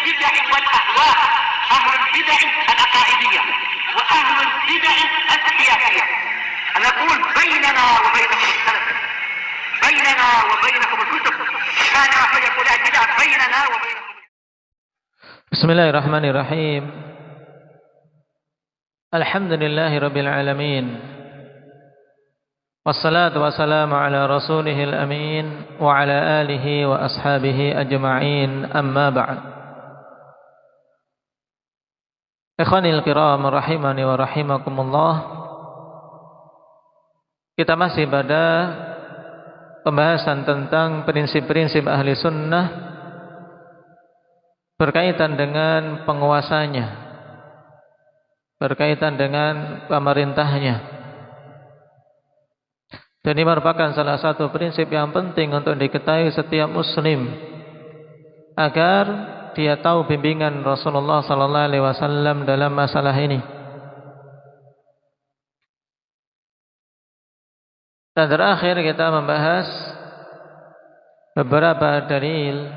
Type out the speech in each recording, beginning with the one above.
البدع والأهواء، أهل البدع العقائدية وأهل البدع السياسية. أنا أقول بيننا وبينكم السلف، بيننا وبينكم الكتب، كان فيقول البدع بيننا وبينكم. Bismillahirrahmanirrahim. Alhamdulillahirabbil alamin. Wassalatu wassalamu ala rasulihil amin wa ala alihi wa ashabihi ajma'in, amma ba'd. Ikhwanil kiram rahimani wa rahimakumullah. Kita masih pada pembahasan tentang prinsip-prinsip ahli sunnah berkaitan dengan penguasanya, berkaitan dengan pemerintahnya. Dan ini merupakan salah satu prinsip yang penting untuk diketahui setiap muslim, agar dia tahu bimbingan Rasulullah sallallahu alaihi wasallam dalam masalah ini. Dan terakhir kita membahas beberapa dalil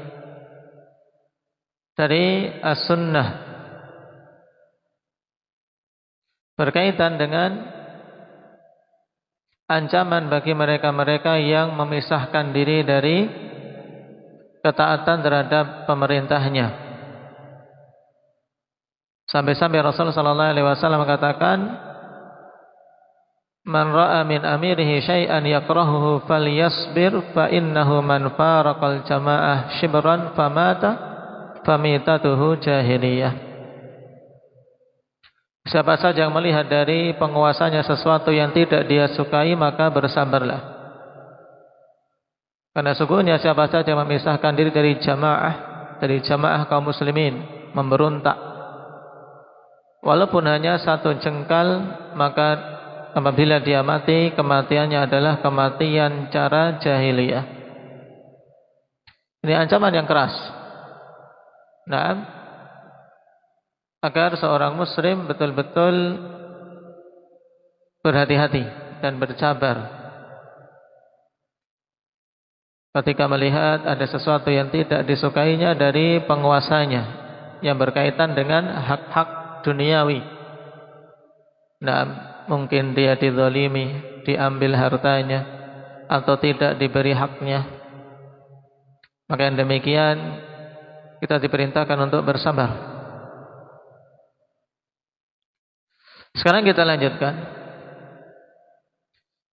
dari as-sunnah berkaitan dengan ancaman bagi mereka-mereka yang memisahkan diri dari ketaatan terhadap pemerintahnya. Sampai-sampai Rasulullah sallallahu alaihi wasallam mengatakan, "Man ra'a min amirihi syai'an yakrahuhu falyasbir fa innahu man faraqal jamaah shibran famata famitatuhu jahiliyah." Siapa saja yang melihat dari penguasanya sesuatu yang tidak dia sukai, maka bersabarlah. Karena sungguhnya siapa saja yang memisahkan diri dari jamaah kaum muslimin, memberontak, walaupun hanya satu jengkal, maka apabila dia mati, kematiannya adalah kematian cara jahiliyah. Ini ancaman yang keras. Nah, agar seorang muslim betul-betul berhati-hati dan bersabar ketika melihat ada sesuatu yang tidak disukainya dari penguasanya yang berkaitan dengan hak-hak duniawi. Nah, mungkin dia dizalimi, diambil hartanya, atau tidak diberi haknya. Maka yang demikian kita diperintahkan untuk bersabar. Sekarang kita lanjutkan.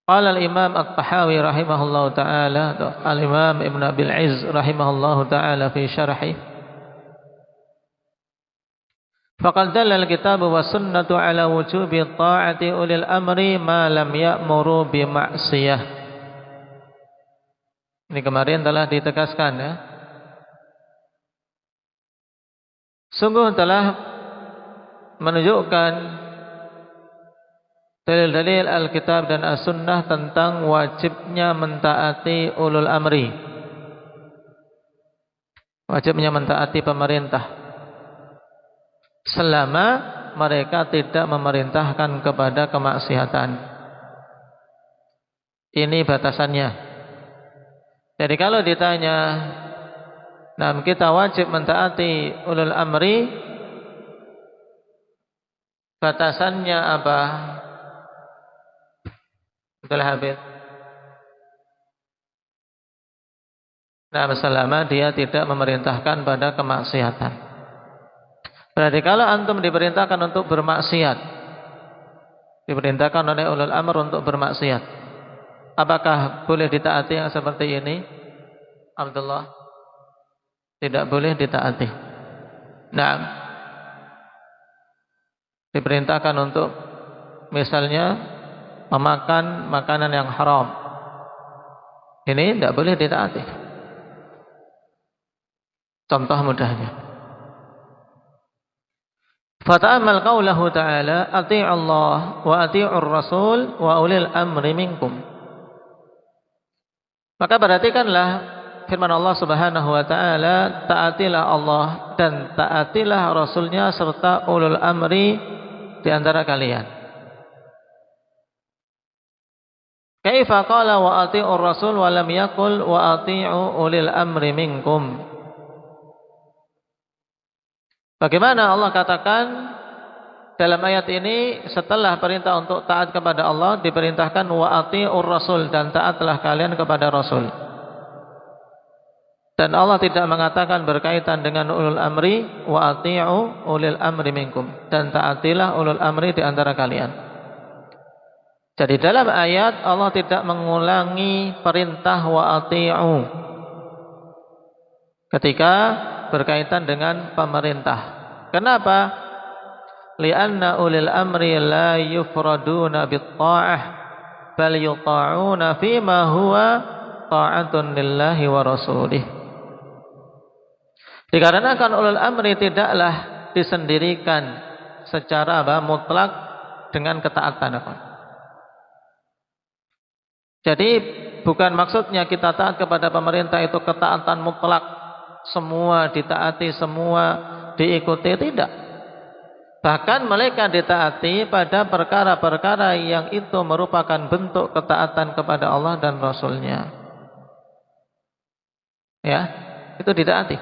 Qala al-Imam At-Tahawi rahimahullahu taala, al-Imam Ibn Abil Izz rahimahullahu taala fi syarhi, faqad dalla al-kitabu was sunnatu ala wujubi ta'ati ulil amri ma lam ya'muru bi ma'siyah. Ini kemarin telah ditegaskan, ya. Sungguh telah menunjukkan dalil-dalil Alkitab dan As-Sunnah tentang wajibnya mentaati ulul amri, wajibnya mentaati pemerintah, selama mereka tidak memerintahkan kepada kemaksiatan. Ini batasannya. Jadi kalau ditanya, nah kita wajib mentaati ulul amri, batasannya apa? Betul habis. Nah, selama dia tidak memerintahkan pada kemaksiatan. Berarti kalau antum diperintahkan untuk bermaksiat, diperintahkan oleh ulul amr untuk bermaksiat, apakah boleh ditaati yang seperti ini? Abdullah, tidak boleh ditaati. Nah, diperintahkan untuk misalnya memakan makanan yang haram, ini tidak boleh ditaati. Contoh mudahnya, fata'amal qaulahu ta'ala ati'u Allah wa ati'ur Rasul wa ulil amri minkum. Maka perhatikanlah firman Allah Subhanahu wa taala, taatilah Allah dan taatilah Rasulnya serta ulul amri di antara kalian. Kaifa qala wa ati'ur rasul wa lam yaqul wa ati'u ulil amri minkum. Bagaimana Allah katakan dalam ayat ini setelah perintah untuk taat kepada Allah diperintahkan wa atiur rasul, dan taatlah kalian kepada Rasul. Dan Allah tidak mengatakan berkaitan dengan ulul amri wa ati'u ulil amri minkum, dan taatilah ulul amri di antara kalian. Jadi dalam ayat Allah tidak mengulangi perintah wa ati'u ketika berkaitan dengan pemerintah. Kenapa? Lianna ulil amri la yufraduna bit-ta'ah bal yuta'una fima huwa ta'atun lillahi wa rasulih. Dikarenakan ulul amri tidaklah disendirikan secara mutlak dengan ketaatan. Jadi bukan maksudnya kita taat kepada pemerintah itu ketaatan mutlak, semua ditaati, semua diikuti, tidak. Bahkan mereka ditaati pada perkara-perkara yang itu merupakan bentuk ketaatan kepada Allah dan Rasulnya. Ya, itu ditaati.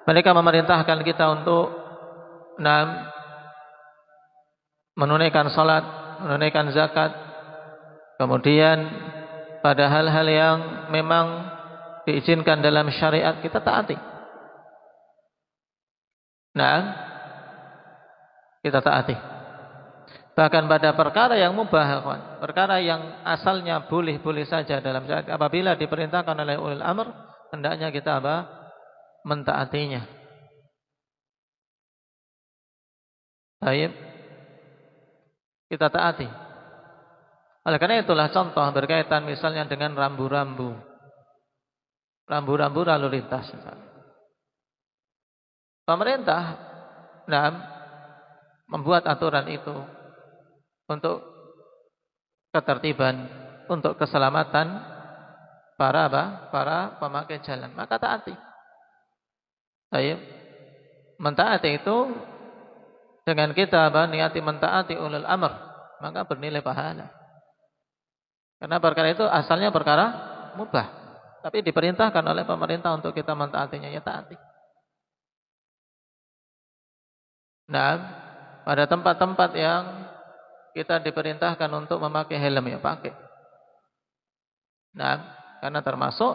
Mereka memerintahkan kita untuk menunaikan salat, menunaikan zakat. Kemudian pada hal-hal yang memang diizinkan dalam syariat kita taati. Kita taati. Bahkan pada perkara yang mubah, perkara yang asalnya boleh-boleh saja dalam syariat, apabila diperintahkan oleh ulil amr, hendaknya kita mentaatinya. Baik, kita taati. Oleh karena itulah contoh berkaitan misalnya dengan rambu-rambu lalu lintas. Pemerintah membuat aturan itu untuk ketertiban, untuk keselamatan para pemakai jalan, maka taati. Baik, mentaati itu dengan kita niati mentaati ulul amr, maka bernilai pahala. Karena perkara itu asalnya perkara mubah, tapi diperintahkan oleh pemerintah untuk kita mentaatinya, ya taati. Pada tempat-tempat yang kita diperintahkan untuk memakai helm, ya pakai. Karena termasuk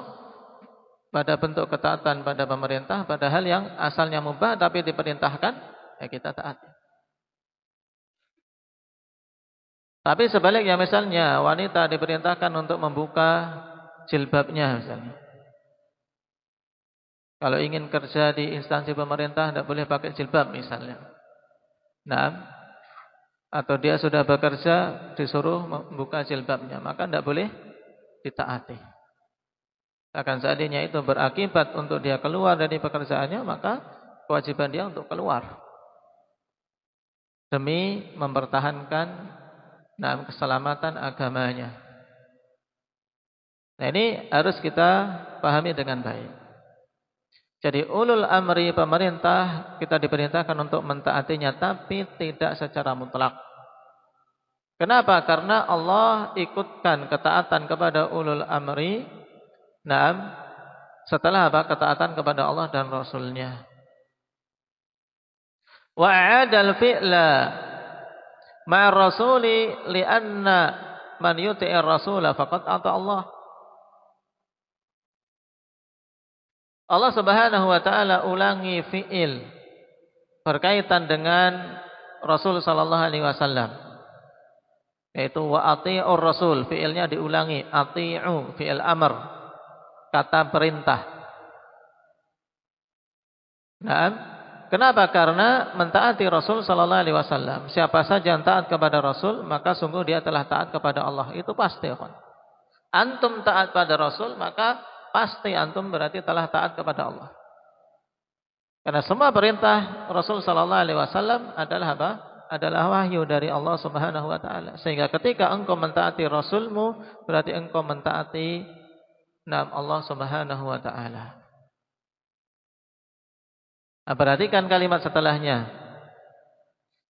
pada bentuk ketaatan pada pemerintah, pada hal yang asalnya mubah tapi diperintahkan, ya kita taati. Tapi sebaliknya misalnya wanita diperintahkan untuk membuka jilbabnya misalnya. Kalau ingin kerja di instansi pemerintah tidak boleh pakai jilbab misalnya. Atau dia sudah bekerja disuruh membuka jilbabnya, maka tidak boleh ditaati. Akan seandainya itu berakibat untuk dia keluar dari pekerjaannya, maka kewajiban dia untuk keluar demi mempertahankan keselamatan agamanya. Nah, ini harus kita pahami dengan baik. Jadi ulul amri pemerintah kita diperintahkan untuk mentaatinya, tapi tidak secara mutlak. Kenapa? Karena Allah ikutkan ketaatan kepada ulul amri setelah ketaatan kepada Allah dan Rasulnya. Wa a'adal fi'la ma'ar rasuli li'anna man yuti'ir rasula faqad ata Allah. Allah Subhanahu wa taala ulangi fi'il berkaitan dengan Rasul sallallahu alaihi wasallam. Yaitu wa ati'ur rasul, fi'ilnya diulangi, ati'u fi'il amr, kata perintah. Kenapa? Karena mentaati Rasul sallallahu alaihi wasallam, siapa saja yang taat kepada Rasul, maka sungguh dia telah taat kepada Allah. Itu pasti, kan? Antum taat pada Rasul, maka pasti antum berarti telah taat kepada Allah. Karena semua perintah Rasul sallallahu alaihi wasallam adalah apa? Adalah wahyu dari Allah Subhanahu wa taala. Sehingga ketika engkau mentaati Rasulmu, berarti engkau mentaati Allah Subhanahu wa taala. Perhatikan kalimat setelahnya.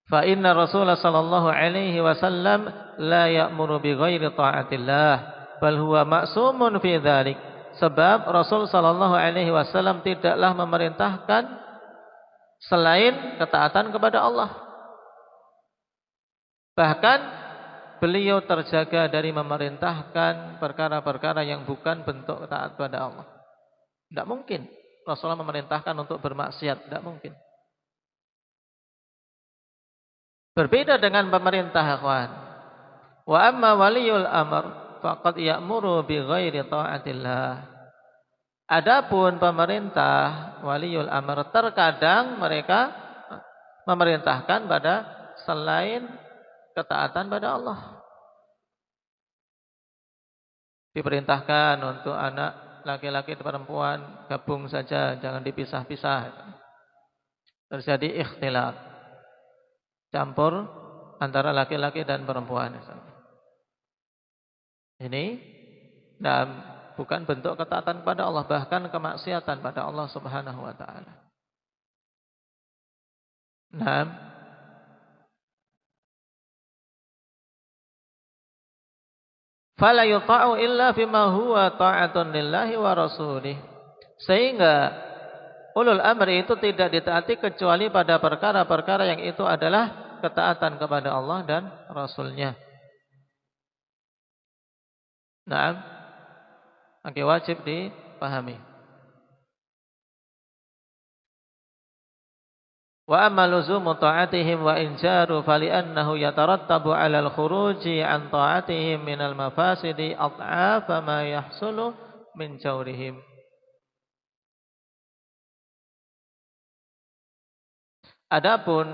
Fa inna Rasulullah sallallahu alaihi wasallam la ya'muru bi ghairi ta'atillah, bal huwa ma'sumun fi dzalik. Sebab Rasul sallallahu alaihi wasallam tidaklah memerintahkan selain ketaatan kepada Allah. Bahkan beliau terjaga dari memerintahkan perkara-perkara yang bukan bentuk taat pada Allah. Tidak mungkin Rasulullah memerintahkan untuk bermaksiat, tidak mungkin. Berbeda dengan pemerintah, ikhwan. Wa amma waliyul amr faqad ya'muru bi ghairi ta'atillah. Adapun pemerintah, waliul amr, terkadang mereka memerintahkan pada selain ketaatan pada Allah. Diperintahkan untuk anak laki-laki dan perempuan gabung saja, jangan dipisah-pisah. Terjadi ikhtilat, campur antara laki-laki dan perempuan. Ini bukan bentuk ketaatan pada Allah, bahkan kemaksiatan pada Allah Subhanahu wa taala. Fala yuta'u illa bima huwa ta'atun lillahi wa rasulih. Sehingga ulul amri itu tidak ditaati kecuali pada perkara-perkara yang itu adalah ketaatan kepada Allah dan Rasulnya. Oke, wajib dipahami. Wa amma luzumu ta'atihim wa injaru fali'annahu yatarattabu 'ala al-khuruji 'an ta'atihim min al-mafasidi ad'afa ma yahsulu min jawrihim. Adapun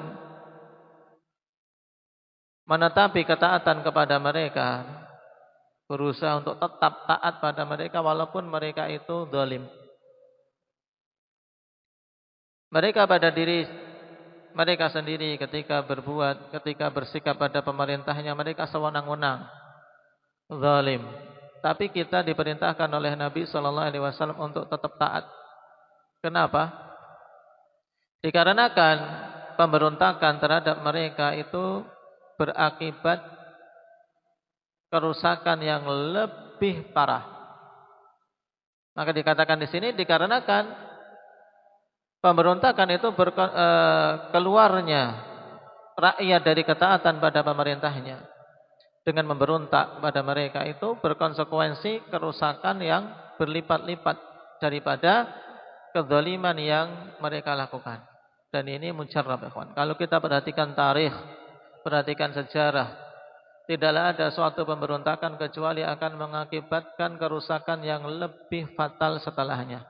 menetapi ketaatan kepada mereka, berusaha untuk tetap taat pada mereka walaupun mereka itu zalim. Mereka pada diri mereka sendiri ketika berbuat, ketika bersikap pada pemerintahnya, mereka sewenang-wenang, zalim. Tapi kita diperintahkan oleh Nabi SAW untuk tetap taat. Kenapa? Dikarenakan pemberontakan terhadap mereka itu berakibat kerusakan yang lebih parah. Maka dikatakan di sini dikarenakan pemberontakan itu keluarnya rakyat dari ketaatan pada pemerintahnya. Dengan memberontak pada mereka itu berkonsekuensi kerusakan yang berlipat-lipat daripada kezaliman yang mereka lakukan. Dan ini mujarrab, ikhwan. Kalau kita perhatikan tarikh, perhatikan sejarah, tidaklah ada suatu pemberontakan kecuali akan mengakibatkan kerusakan yang lebih fatal setelahnya.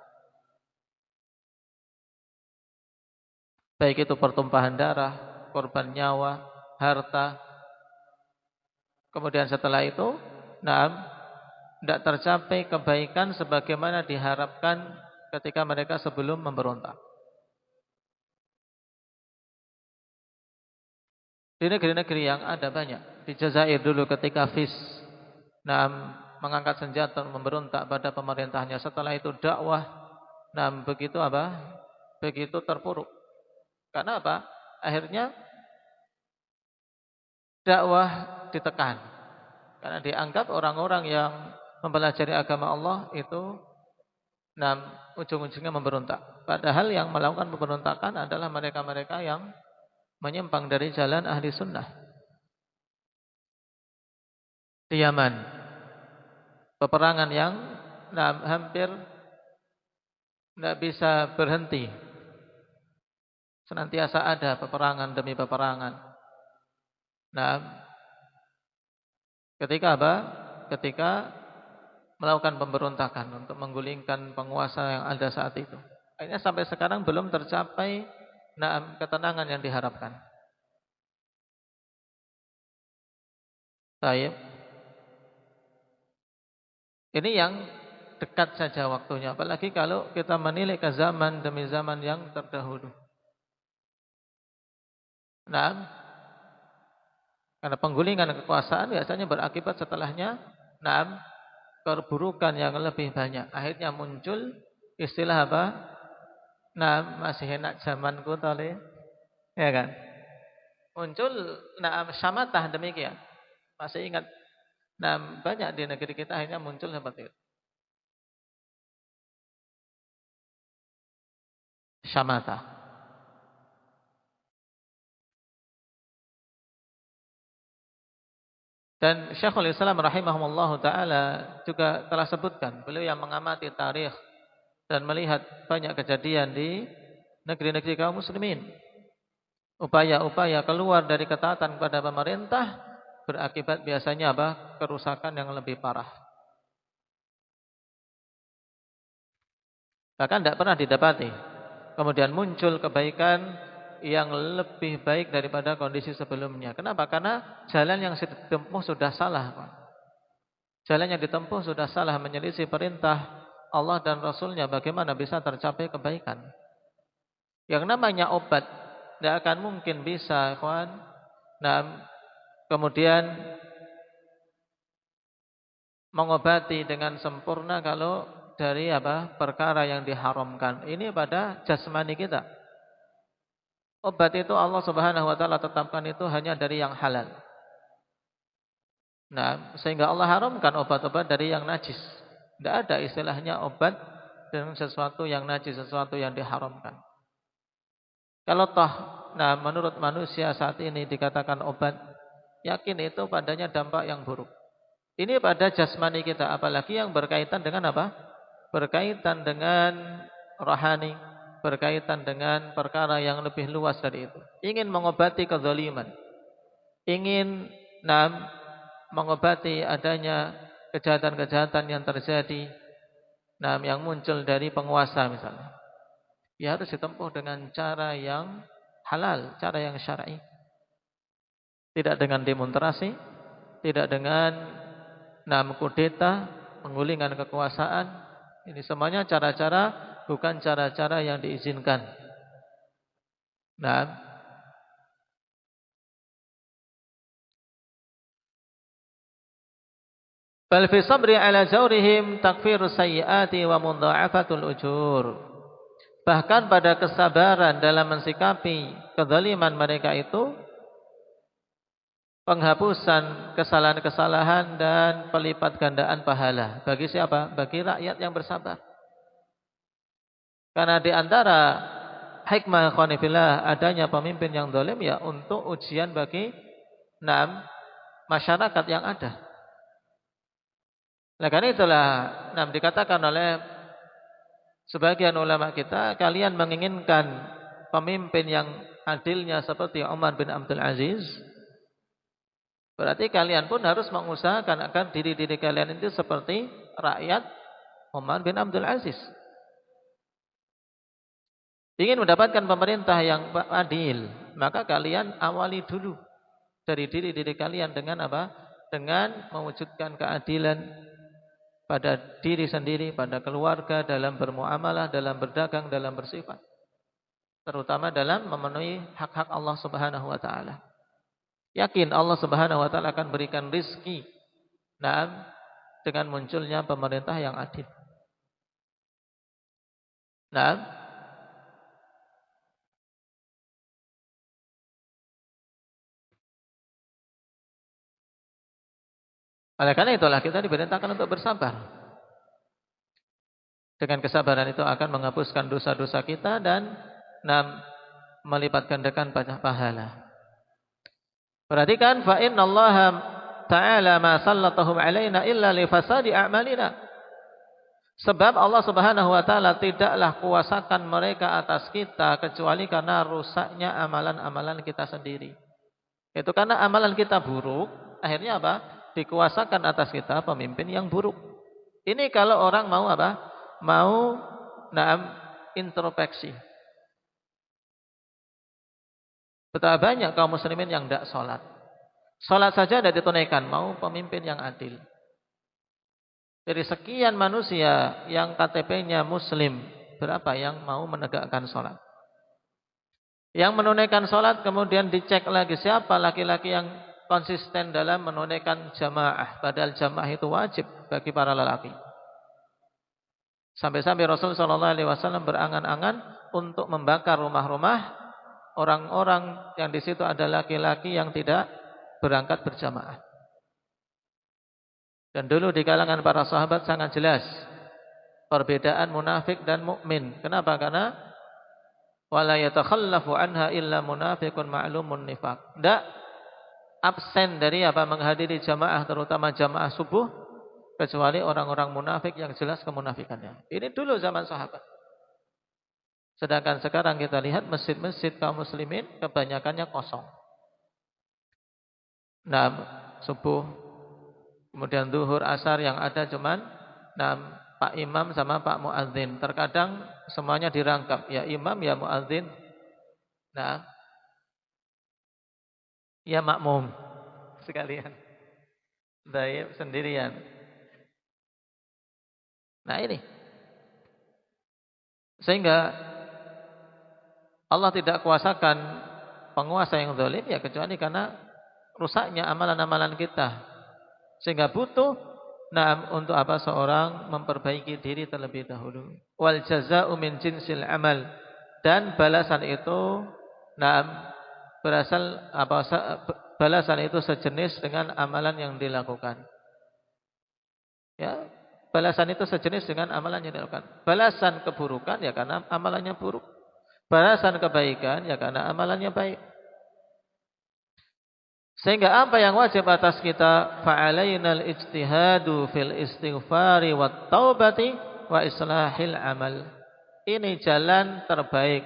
Baik itu pertumpahan darah, korban nyawa, harta. Kemudian setelah itu, tidak tercapai kebaikan sebagaimana diharapkan ketika mereka sebelum memberontak. Di negeri-negeri yang ada banyak. Di Jazair dulu ketika Fis mengangkat senjata memberontak pada pemerintahnya. Setelah itu dakwah begitu terpuruk. Karena apa? Akhirnya dakwah ditekan. Karena dianggap orang-orang yang mempelajari agama Allah itu ujung-ujungnya memberontak. Padahal yang melakukan pemberontakan adalah mereka-mereka yang menyimpang dari jalan ahli sunnah. Di Yaman, peperangan yang hampir tidak bisa berhenti. Senantiasa ada peperangan demi peperangan. Ketika apa? Ketika melakukan pemberontakan untuk menggulingkan penguasa yang ada saat itu. Akhirnya sampai sekarang belum tercapai ketenangan yang diharapkan. Baik. Ini yang dekat saja waktunya. Apalagi kalau kita menilik ke zaman demi zaman yang terdahulu. Karena penggulingan kekuasaan biasanya berakibat setelahnya keburukan yang lebih banyak. Akhirnya muncul istilah apa? Masih enak zamanku tadi, ya kan? Muncul syamatah demikian. Masih ingat? Banyak di negeri kita akhirnya muncul seperti itu. Syamatah. Dan Syekhul Islam rahimahullahu taala juga telah sebutkan, beliau yang mengamati tarikh dan melihat banyak kejadian di negeri-negeri kaum muslimin. Upaya-upaya keluar dari ketaatan kepada pemerintah berakibat biasanya apa? Kerusakan yang lebih parah. Bahkan tidak pernah didapati. Kemudian muncul kebaikan yang lebih baik daripada kondisi sebelumnya. Kenapa? Karena jalan yang ditempuh sudah salah, Pak. Jalan yang ditempuh sudah salah, menyelisih perintah Allah dan Rasulnya. Bagaimana bisa tercapai kebaikan? Yang namanya obat tidak akan mungkin bisa, kawan. Nah, kemudian mengobati dengan sempurna kalau dari perkara yang diharamkan. Ini pada jasmani kita. Obat itu Allah Subhanahu wa taala tetapkan itu hanya dari yang halal. Nah, sehingga Allah haramkan obat-obat dari yang najis. Tidak ada istilahnya obat dengan sesuatu yang najis, sesuatu yang diharamkan. Kalau menurut manusia saat ini dikatakan obat, yakin itu padanya dampak yang buruk. Ini pada jasmani kita, apalagi yang berkaitan dengan apa? Berkaitan dengan rohani, berkaitan dengan perkara yang lebih luas dari itu. Ingin mengobati kezaliman, ingin mengobati adanya kejahatan-kejahatan yang terjadi, yang muncul dari penguasa misalnya. Ya harus ditempuh dengan cara yang halal, cara yang syar'i. Tidak dengan demonstrasi, tidak dengan kudeta, penggulingan kekuasaan. Ini semuanya cara-cara, bukan cara-cara yang diizinkan. Bal fi sabri ala jawrihim takfirus sayyiati wa mudha'afatul ujur. Bahkan pada kesabaran dalam mensikapi kezaliman mereka itu, penghapusan kesalahan-kesalahan dan pelipat gandaan pahala. Bagi siapa? Bagi rakyat yang bersabar. Karena di antara hikmah khonifillah adanya pemimpin yang zalim ya untuk ujian bagi masyarakat yang ada. Nah, karena itulah dikatakan oleh sebagian ulama kita, kalian menginginkan pemimpin yang adilnya seperti Umar bin Abdul Aziz, berarti kalian pun harus mengusahakan agar diri-diri kalian itu seperti rakyat Umar bin Abdul Aziz. Ingin mendapatkan pemerintah yang adil, maka kalian awali dulu dari diri-diri kalian dengan apa? Dengan mewujudkan keadilan pada diri sendiri, pada keluarga, dalam bermuamalah, dalam berdagang, dalam bersifat. Terutama dalam memenuhi hak-hak Allah Subhanahu wa taala. Yakin Allah Subhanahu wa taala akan berikan rizki dengan munculnya pemerintah yang adil. Oleh karena itulah kita diperintahkan untuk bersabar. Dengan kesabaran itu akan menghapuskan dosa-dosa kita dan melipat gandakan banyak pahala. Perhatikan, fa innallaha ta'ala ma sallatahum alaina illa li fasadi a'malina. Sebab Allah Subhanahu wa taala tidaklah kuasakan mereka atas kita kecuali karena rusaknya amalan-amalan kita sendiri. Itu karena amalan kita buruk, akhirnya apa? Dikuasakan atas kita pemimpin yang buruk. Ini kalau orang mau apa? Mau introspeksi. Betapa banyak kaum muslimin yang tidak sholat. Sholat saja tidak ditunaikan, mau pemimpin yang adil. Dari sekian manusia yang KTP-nya muslim, berapa yang mau menegakkan sholat? Yang menunaikan sholat kemudian dicek lagi siapa laki-laki yang konsisten dalam menunaikan jamaah, padahal jamaah itu wajib bagi para lelaki. Sampai-sampai Rasulullah SAW berangan-angan untuk membakar rumah-rumah orang-orang yang di situ ada laki-laki yang tidak berangkat berjamaah. Dan dulu di kalangan para sahabat sangat jelas perbedaan munafik dan mukmin. Kenapa? Karena wala yatakhallafu anha illa munafiqun ma'lumun nifaq. Tidak absen dari menghadiri jamaah, terutama jamaah subuh, kecuali orang-orang munafik yang jelas kemunafikannya. Ini dulu zaman sahabat. Sedangkan sekarang kita lihat masjid-masjid kaum muslimin kebanyakannya kosong. Nah, subuh, kemudian zuhur, asar yang ada cuman Pak Imam sama Pak Muadzin. Terkadang semuanya dirangkap, ya imam, ya muadzin. Nah, ya makmum sekalian. Baik, sendirian. Nah ini. Sehingga Allah tidak kuasakan penguasa yang zalim ya kecuali karena rusaknya amalan-amalan kita. Sehingga butuh untuk seorang memperbaiki diri terlebih dahulu. Wal jazaa'u min jinsil amal. Dan balasan itu balasan itu sejenis dengan amalan yang dilakukan. Ya, balasan itu sejenis dengan amalan yang dilakukan. Balasan keburukan ya karena amalannya buruk. Balasan kebaikan ya karena amalannya baik. Sehingga apa yang wajib atas kita? Fa'alainal ijtihadu fil istighfari wat taubati wa islahil amal. Ini jalan terbaik.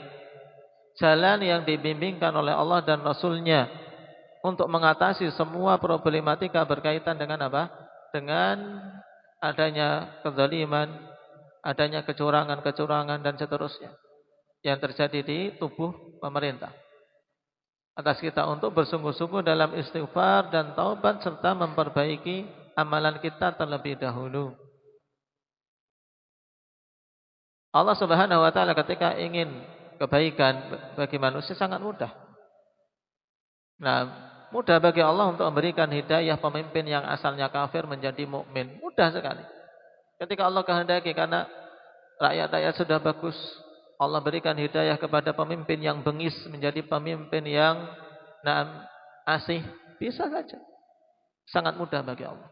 Jalan yang dibimbingkan oleh Allah dan Rasulnya untuk mengatasi semua problematika berkaitan dengan apa? Dengan adanya kezaliman, adanya kecurangan-kecurangan dan seterusnya yang terjadi di tubuh pemerintah. Atas kita untuk bersungguh-sungguh dalam istighfar dan taubat serta memperbaiki amalan kita terlebih dahulu. Allah Subhanahu wa taala ketika ingin kebaikan bagi manusia sangat mudah. Nah, mudah bagi Allah untuk memberikan hidayah pemimpin yang asalnya kafir menjadi mukmin. Mudah sekali. Ketika Allah kehendaki karena rakyat-rakyat sudah bagus, Allah berikan hidayah kepada pemimpin yang bengis menjadi pemimpin yang asih, bisa saja. Sangat mudah bagi Allah.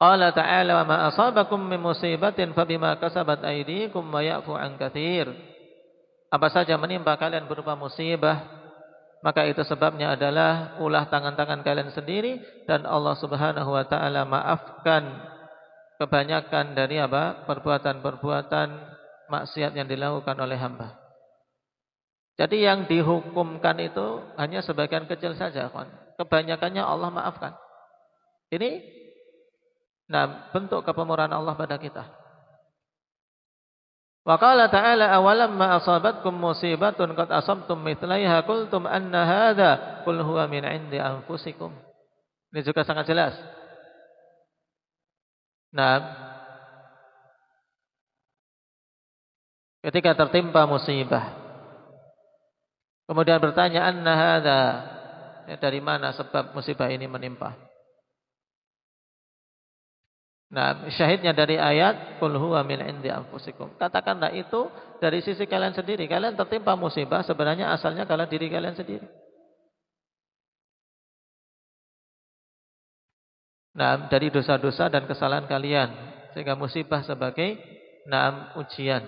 Qala ta'ala wa ma asabakum min musibatin fabima kasabat aydikum wa ya'fu an katsir. Apa saja menimpa kalian berupa musibah, maka itu sebabnya adalah ulah tangan-tangan kalian sendiri dan Allah Subhanahu wa taala maafkan kebanyakan dari perbuatan-perbuatan maksiat yang dilakukan oleh hamba. Jadi yang dihukumkan itu hanya sebagian kecil saja, kawan. Kebanyakannya Allah maafkan. Ini bentuk kepemurahan Allah pada kita. Wa qala ta'ala awalam ma asabatkum musibatun qad asabtum mithlaiha qultum anna hadza qul huwa min 'indi anfusikum. Ini juga sangat jelas. Ketika tertimpa musibah, kemudian bertanya anna hadza, dari mana sebab musibah ini menimpa? Syahidnya dari ayat qul huwa min 'indi anfusikum. Katakanlah itu dari sisi kalian sendiri. Kalian tertimpa musibah sebenarnya asalnya karena diri kalian sendiri. Dari dosa-dosa dan kesalahan kalian, sehingga musibah sebagai ujian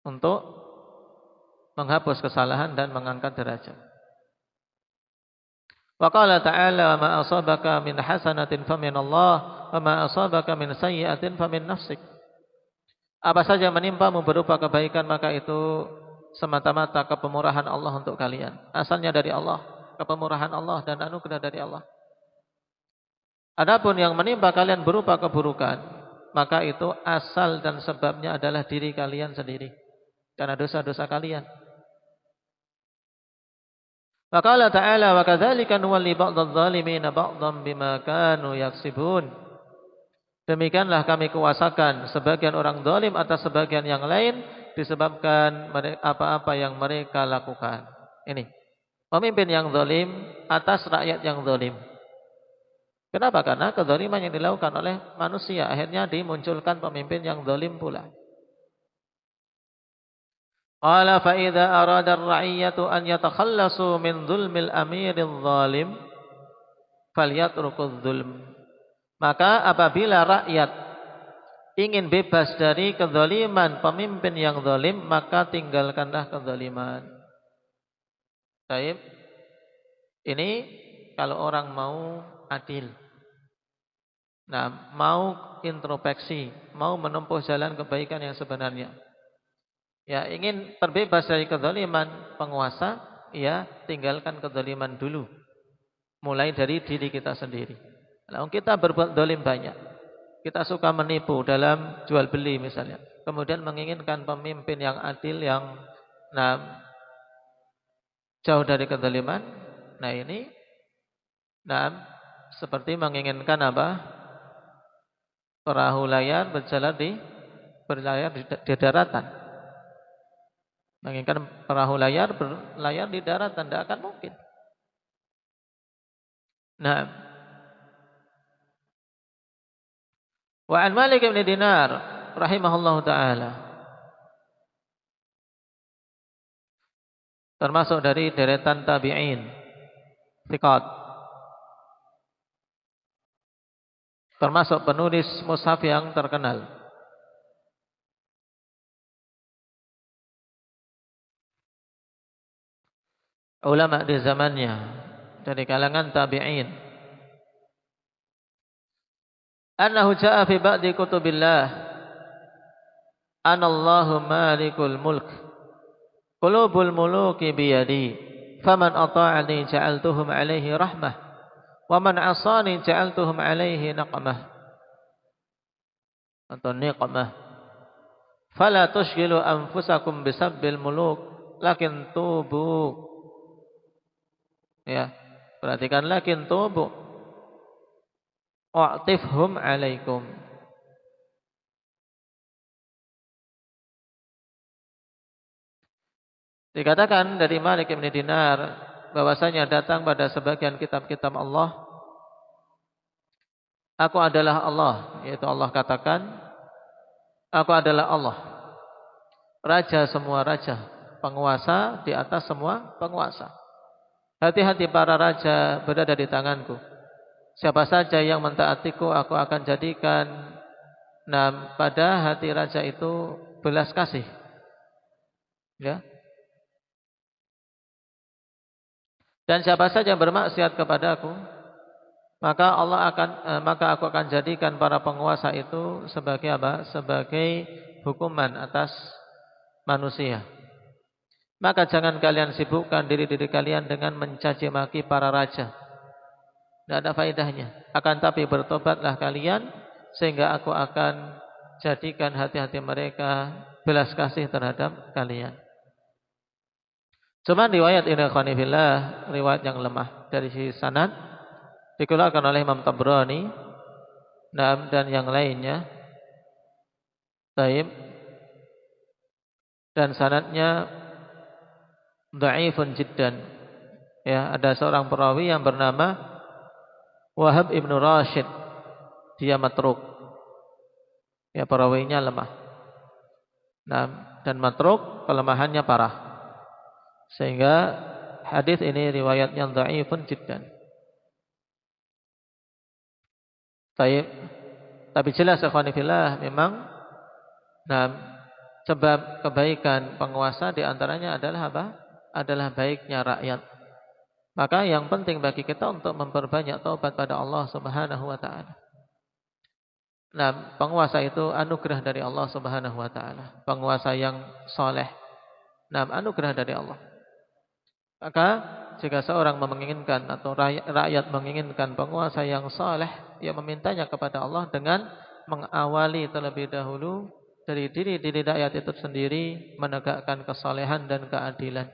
untuk menghapus kesalahan dan mengangkat derajat. Wa qala ta'ala wa ma asabaka min hasanatin famin Allah wa ma asabaka min sayyi'atin famin nafsik. Apa saja menimpamu berupa kebaikan maka itu semata-mata kepemurahan Allah untuk kalian. Asalnya dari Allah, kepemurahan Allah dan anugerah dari Allah. Adapun yang menimpa kalian berupa keburukan, maka itu asal dan sebabnya adalah diri kalian sendiri. Karena dosa-dosa kalian. Wa qala ta'ala wa kadzalika nuwalli ba'dadh dhalimina ba'dhan bima kanu yaksibun. Demikianlah kami kuasakan sebagian orang zalim atas sebagian yang lain disebabkan apa-apa yang mereka lakukan. Ini pemimpin yang zalim atas rakyat yang zalim. Kenapa? Karena kezaliman yang dilakukan oleh manusia akhirnya dimunculkan pemimpin yang zalim pula. Qala fa idza arada ar-ra'iyatu an yatakhallasu min dzulmil amiril zalim falyatruku dzulm. Maka apabila rakyat ingin bebas dari kezaliman pemimpin yang zalim, maka tinggalkanlah kezaliman. Taib. Ini kalau orang mau adil. Nah, mau introspeksi, mau menempuh jalan kebaikan yang sebenarnya. Ya, ingin terbebas dari kezaliman penguasa, ya tinggalkan kezaliman dulu. Mulai dari diri kita sendiri. Kalau kita berbuat zalim banyak, kita suka menipu dalam jual beli misalnya. Kemudian menginginkan pemimpin yang adil, yang nah, jauh dari kezaliman. Nah ini, nah seperti menginginkan apa? Perahu layar berlayar di daratan. Menginginkan perahu layar berlayar di daratan, tidak akan mungkin. Nah, wa an Malik bin Dinar rahimahullahu taala, termasuk dari deretan tabi'in, thiqat, termasuk penulis mushaf yang terkenal. Ulama di zamannya dari kalangan tabi'in. Annahu jaa'a fi ba'di kutubillah anallahu malikul mulk qulubul muluki biyadi faman ata'ani ja'altuhum alaihi rahmah wa man 'asani ja'altuhum alaihi naqmah atau niqmah fala tushghilu anfusakum bisabbil muluk lakin tubu. Ya, perhatikan, lakin tubu wa'tifhum alaikum. Dikatakan dari Malik bin Dinar bahwasanya datang pada sebagian kitab-kitab Allah, aku adalah Allah, yaitu Allah katakan, aku adalah Allah, raja semua raja, penguasa di atas semua penguasa. Hati-hati para raja berada di tanganku. Siapa saja yang mentaatiku, aku akan jadikan pada hati raja itu belas kasih. Ya. Dan siapa saja yang bermaksiat kepadaku, maka aku akan jadikan para penguasa itu sebagai apa? Sebagai hukuman atas manusia. Maka jangan kalian sibukkan diri-diri kalian dengan mencaci maki para raja. Tidak ada faedahnya. Akan tapi bertobatlah kalian, sehingga aku akan jadikan hati-hati mereka belas kasih terhadap kalian. Cuma riwayat ini khonifillah, riwayat yang lemah dari sisi sanad, dikeluarkan oleh Imam Tabrani dan yang lainnya. Taib. Dan sanadnya dhaifun jiddan. Ya, ada seorang perawi yang bernama Wahab ibn Rashid, dia matruk. Ya, perawinya lemah. Dan matruk kelemahannya parah. Sehingga hadis ini riwayat yang dhaifun jiddan. Tapi jelas ikhwani fillah, memang sebab kebaikan penguasa diantaranya adalah apa? Adalah baiknya rakyat. Maka yang penting bagi kita untuk memperbanyak taubat pada Allah Subhanahu wa taala. Penguasa itu anugerah dari Allah Subhanahu wa taala. Penguasa yang soleh, anugerah dari Allah. Maka jika seorang menginginkan atau rakyat menginginkan penguasa yang soleh, ia memintanya kepada Allah dengan mengawali terlebih dahulu dari diri rakyat itu sendiri, menegakkan kesolehan dan keadilan.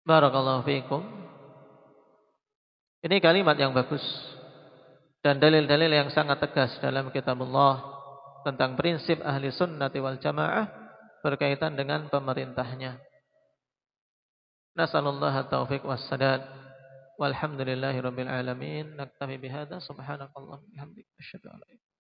Barakallahu fiikum. Ini kalimat yang bagus dan dalil-dalil yang sangat tegas dalam kitabullah tentang prinsip ahli sunnati wal jamaah berkaitan dengan pemerintahnya. Nasallallahu taufiq wassadad. Walhamdulillahi rabbil alamin. Naktafi bihadza, subhanakallahumma wa bihamdika, asyhadu an la ilaha illa anta